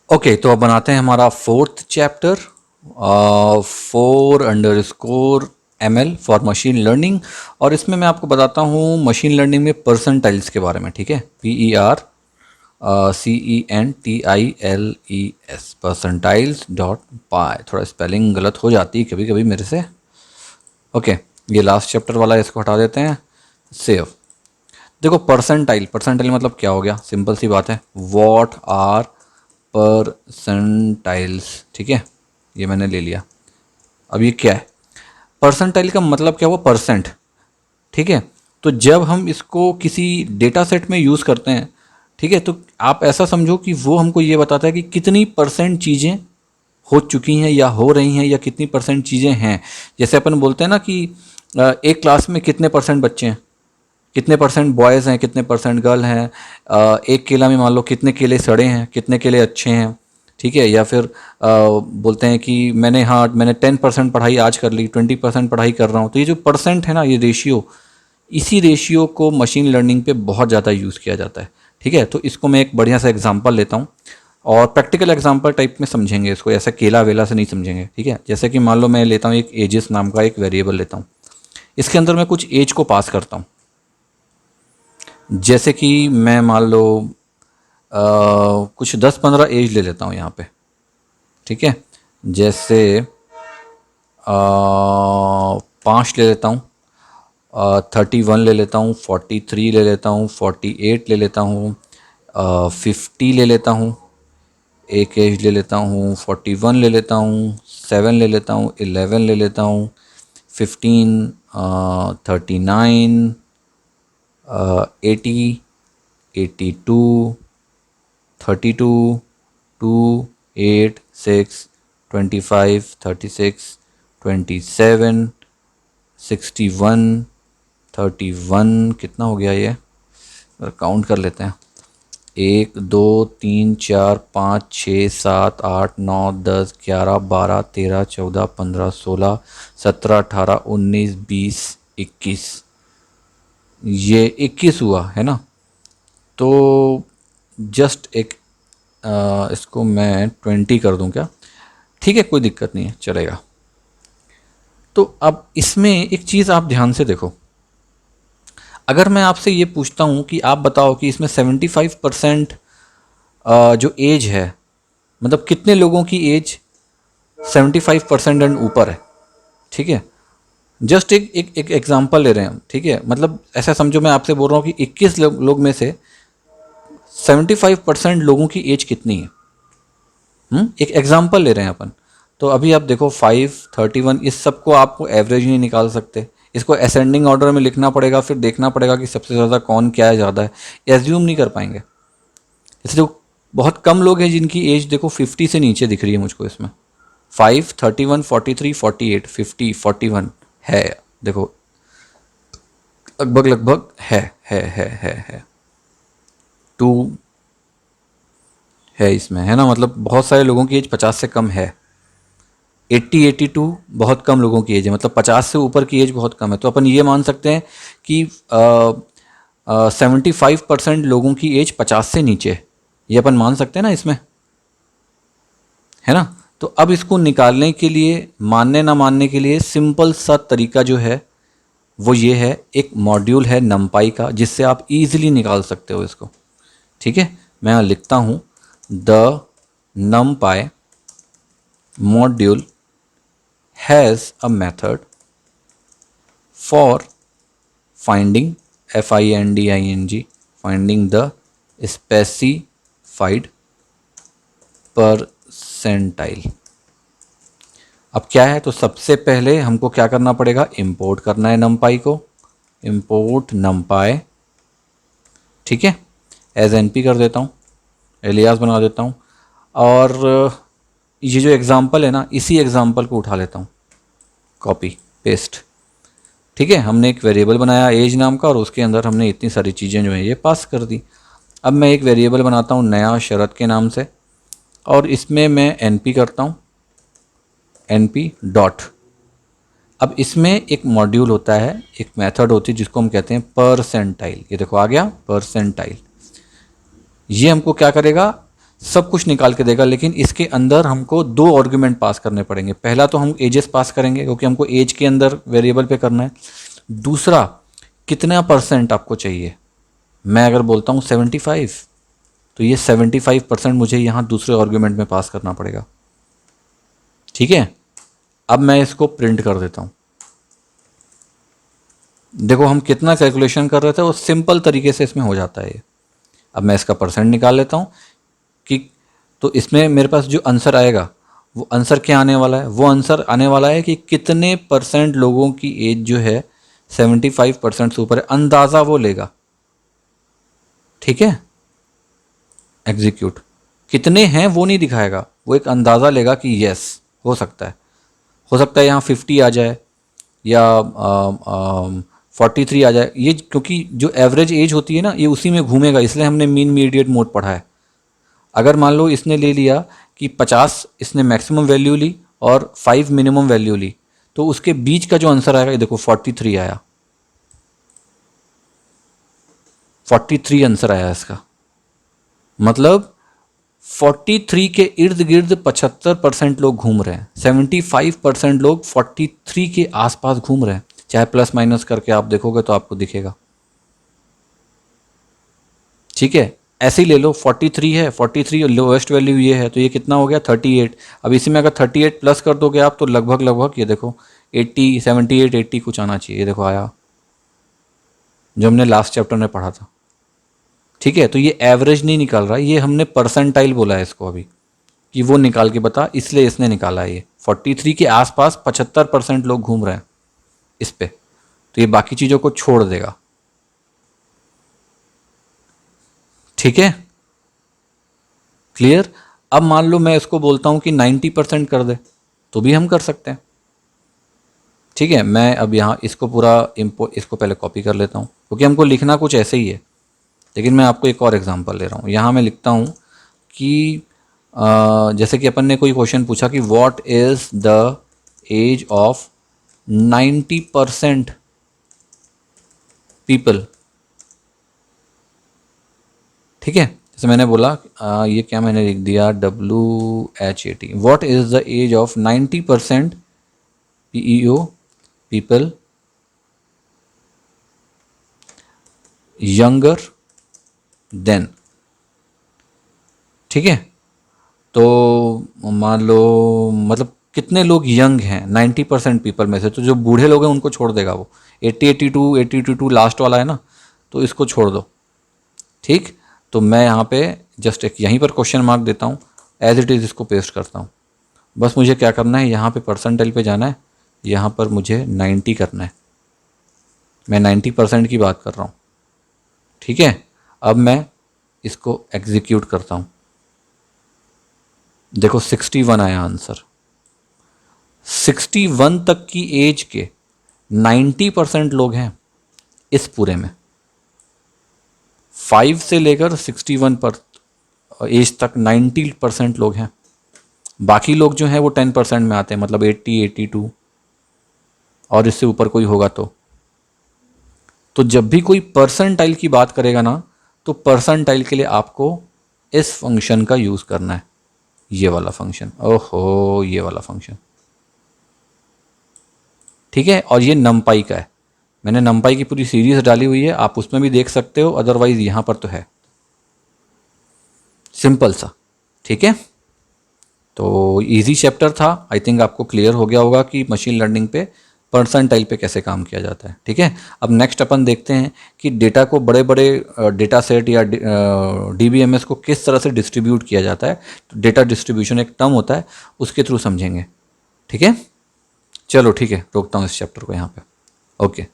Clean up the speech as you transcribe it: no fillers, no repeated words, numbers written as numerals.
Okay, तो अब बनाते हैं हमारा fourth chapter, 4_ML for machine learning. और इसमें मैं आपको बताता हूँ मशीन लर्निंग में परसेंटाइल्स के बारे में। ठीक है, PERCENTILES, परसेंटाइल्स डॉट पाई। थोड़ा स्पेलिंग गलत हो जाती है कभी कभी मेरे से। ओके, ये लास्ट चैप्टर वाला है, इसको हटा देते हैं, सेव। देखो, परसेंटाइल परसेंटाइल मतलब क्या हो गया, सिंपल सी बात है, वॉट आर परसेंटाइल्स। ठीक है, ये मैंने ले लिया। अब ये क्या है, परसेंटाइल का मतलब क्या हुआ, परसेंट। ठीक है, तो जब हम इसको किसी डेटा सेट में यूज़ करते हैं, ठीक है, तो आप ऐसा समझो कि वो हमको ये बताता है कि कितनी परसेंट चीज़ें हो चुकी हैं या हो रही हैं, या कितनी परसेंट चीज़ें हैं। जैसे अपन बोलते हैं ना कि एक क्लास में कितने परसेंट बच्चे हैं, कितने परसेंट बॉयज़ हैं, कितने परसेंट गर्ल हैं। एक केला में मान लो कितने केले सड़े हैं, कितने केले अच्छे हैं। ठीक है, या फिर बोलते हैं कि मैंने 10% पढ़ाई आज कर ली, 20% पढ़ाई कर रहा हूँ। तो ये जो परसेंट है ना, ये रेशियो, इसी रेशियो को मशीन लर्निंग पे बहुत ज़्यादा यूज़ किया जाता है। ठीक है, तो इसको मैं एक बढ़िया सा एग्जांपल लेता हूँ, और प्रैक्टिकल एग्जांपल टाइप में समझेंगे इसको, ऐसा केला वेला से नहीं समझेंगे। ठीक है, जैसे कि मान लो मैं लेता हूँ एक एजेस नाम का एक वेरिएबल लेता हूँ, इसके अंदर मैं कुछ एज को पास करता हूँ। जैसे कि मैं मान लो कुछ 10-15 एज ले लेता हूँ यहाँ पे। ठीक है, जैसे 5 ले लेता हूँ, 31 ले लेता हूँ, 43 ले लेता हूँ, 48 ले लेता हूँ, 50 ले लेता हूँ, एक एज ले लेता हूँ, 41 ले लेता हूँ, 7 ले लेता हूँ, 11 ले लेता हूँ, 15, 39, 80, 82, 32, 2, 8, 6, 25, 36, 27, 61, 31, कितना हो गया ये, काउंट कर लेते हैं, 1, 2, 3, 4, 5, 6, 7, 8, 9, 10, 11, 12, 13, 14, 15, 16, 17, 18, 19, 20, 21। ये 21 हुआ है ना। तो जस्ट एक इसको मैं 20 कर दूं क्या? ठीक है, कोई दिक्कत नहीं है, चलेगा। तो अब इसमें एक चीज़ आप ध्यान से देखो, अगर मैं आपसे ये पूछता हूँ कि आप बताओ कि इसमें 75% जो एज है, मतलब कितने लोगों की एज 75% एंड ऊपर है। ठीक है, जस्ट एक एग्जांपल ले रहे हैं हम। ठीक है, मतलब ऐसा समझो मैं आपसे बोल रहा हूँ कि 21 लोग में से 75% लोगों की एज कितनी है। एक एग्जांपल ले रहे हैं अपन। तो अभी आप देखो 5, 31, इस सब को आपको एवरेज नहीं निकाल सकते, इसको असेंडिंग ऑर्डर में लिखना पड़ेगा, फिर देखना पड़ेगा कि सबसे ज़्यादा कौन क्या है, ज़्यादा है, एज्यूम नहीं कर पाएंगे। इसलिए बहुत कम लोग हैं जिनकी एज देखो 50 से नीचे दिख रही है मुझको इसमें। 5, 31, 43, 48, 50, 41 है, देखो लगभग लगभग है 2 है इसमें, है ना। मतलब बहुत सारे लोगों की एज 50 से कम है। 80, 82 बहुत कम लोगों की एज है, मतलब 50 से ऊपर की एज बहुत कम है। तो अपन ये मान सकते हैं कि 75% लोगों की एज 50 से नीचे है, ये अपन मान सकते हैं ना इसमें, है ना। तो अब इसको निकालने के लिए, मानने ना मानने के लिए सिंपल सा तरीका जो है वो ये है, एक मॉड्यूल है नमपाई का, जिससे आप इजीली निकाल सकते हो इसको। ठीक है, मैं यहाँ लिखता हूँ, the numpy module has a method for finding, finding, finding the specified percentile। अब क्या है, तो सबसे पहले हमको क्या करना पड़ेगा, इंपोर्ट करना है numpy को, इंपोर्ट numpy। ठीक है, एज np कर देता हूँ, एलियास बना देता हूँ, और ये जो एग्ज़ाम्पल है ना, इसी एग्ज़ाम्पल को उठा लेता हूँ, कॉपी पेस्ट। ठीक है, हमने एक वेरिएबल बनाया एज नाम का, और उसके अंदर हमने इतनी सारी चीज़ें जो हैं ये पास कर दी। अब मैं एक वेरिएबल बनाता हूँ नया शरत के नाम से, और इसमें मैं np करता हूँ, np डॉट। अब इसमें एक मॉड्यूल होता है, एक मेथड होती है जिसको हम कहते हैं परसेंटाइल। ये देखो आ गया परसेंटाइल। ये हमको क्या करेगा, सब कुछ निकाल के देगा, लेकिन इसके अंदर हमको दो आर्गुमेंट पास करने पड़ेंगे। पहला तो हम एजेस पास करेंगे क्योंकि हमको एज के अंदर वेरिएबल पे करना है। दूसरा, कितना परसेंट आपको चाहिए। मैं अगर बोलता हूँ 75, तो ये 75% मुझे यहाँ दूसरे आर्गुमेंट में पास करना पड़ेगा। ठीक है, अब मैं इसको प्रिंट कर देता हूँ। देखो हम कितना कैलकुलेशन कर रहे थे, वो सिंपल तरीके से इसमें हो जाता है ये। अब मैं इसका परसेंट निकाल लेता हूँ कि, तो इसमें मेरे पास जो आंसर आएगा वो आंसर क्या आने वाला है, वो आंसर आने वाला है कि कितने परसेंट लोगों की एज जो है 75% से ऊपर है, अंदाज़ा वो लेगा। ठीक है, एग्जीक्यूट। कितने हैं वो नहीं दिखाएगा, वो एक अंदाज़ा लेगा कि यस हो सकता है यहाँ 50 आ जाए या 43 आ जाए। ये क्योंकि जो एवरेज एज होती है ना, ये उसी में घूमेगा, इसलिए हमने मीन मीडियट मोड पढ़ा है। अगर मान लो इसने ले लिया कि 50 इसने मैक्सिमम वैल्यू ली और 5 मिनिमम वैल्यू ली, तो उसके बीच का जो आंसर आएगा, ये देखो 43 आया, 43 आंसर आया इसका। मतलब 43 के इर्द गिर्द 75% लोग घूम रहे हैं, 75% लोग 43 के आसपास घूम रहे हैं। चाहे प्लस माइनस करके आप देखोगे तो आपको दिखेगा। ठीक है, ऐसे ही ले लो, 43 है, 43 लोएस्ट वैल्यू ये है, तो ये कितना हो गया 38। अब इसी में अगर 38 प्लस कर दोगे आप, तो लगभग लगभग ये देखो 80, 78, 80 कुछ आना चाहिए। ये देखो आया, जो हमने लास्ट चैप्टर में पढ़ा था। ठीक है, तो ये एवरेज नहीं निकल रहा, ये हमने परसेंटाइल बोला है इसको अभी, कि वो निकाल के बता, इसलिए इसने निकाला है ये 43 के आसपास 75% लोग घूम रहे हैं इस पे, तो ये बाकी चीज़ों को छोड़ देगा। ठीक है, क्लियर। अब मान लो मैं इसको बोलता हूँ कि 90% कर दे, तो भी हम कर सकते हैं। ठीक है, मैं अब यहाँ इसको पूरा इसको पहले कॉपी कर लेता हूँ, क्योंकि हमको लिखना कुछ ऐसे ही है। लेकिन मैं आपको एक और एग्जांपल ले रहा हूँ। यहाँ मैं लिखता हूँ कि जैसे कि अपन ने कोई क्वेश्चन पूछा कि what is the age of 90% people. ठीक है, जैसे मैंने बोला ये क्या मैंने लिख दिया, WHAT, what is the age of 90% PEO people younger than. ठीक है, तो मान लो मतलब कितने लोग यंग हैं 90% पीपल में से, तो जो बूढ़े लोग हैं उनको छोड़ देगा वो। 80, 82, 82 लास्ट वाला है ना, तो इसको छोड़ दो। ठीक, तो मैं यहाँ पे जस्ट एक यहीं पर क्वेश्चन मार्क देता हूँ, एज इट इज़ इसको पेस्ट करता हूँ। बस मुझे क्या करना है, यहाँ पे परसेंटाइल पे जाना है, यहाँ पर मुझे 90 करना है। मैं 90% की बात कर रहा हूँ। ठीक है, अब मैं इसको एग्जीक्यूट करता हूँ। देखो 61 आया आंसर। 61 तक की एज के 90% लोग हैं इस पूरे में। 5 से लेकर 61 पर एज तक 90% लोग हैं। बाकी लोग जो हैं वो 10% में आते हैं, मतलब 80, 82 और इससे ऊपर कोई होगा तो जब भी कोई परसेंटाइल की बात करेगा ना, तो परसेंटाइल के लिए आपको इस फंक्शन का यूज़ करना है, ये वाला फंक्शन। ओहो, ये वाला फंक्शन। ठीक है, और ये नमपाई का है। मैंने नमपाई की पूरी सीरीज डाली हुई है, आप उसमें भी देख सकते हो, अदरवाइज यहाँ पर तो है, सिंपल सा। ठीक है, तो इजी चैप्टर था। आई थिंक आपको क्लियर हो गया होगा कि मशीन लर्निंग पे परसेंटाइल पे कैसे काम किया जाता है। ठीक है, अब नेक्स्ट अपन देखते हैं कि डेटा को बड़े बड़े डेटा सेट या DBMS को किस तरह से डिस्ट्रीब्यूट किया जाता है। तो डेटा डिस्ट्रीब्यूशन एक टर्म होता है, उसके थ्रू समझेंगे। ठीक है, चलो ठीक है, रोकता हूँ इस चैप्टर को यहाँ पे। ओके।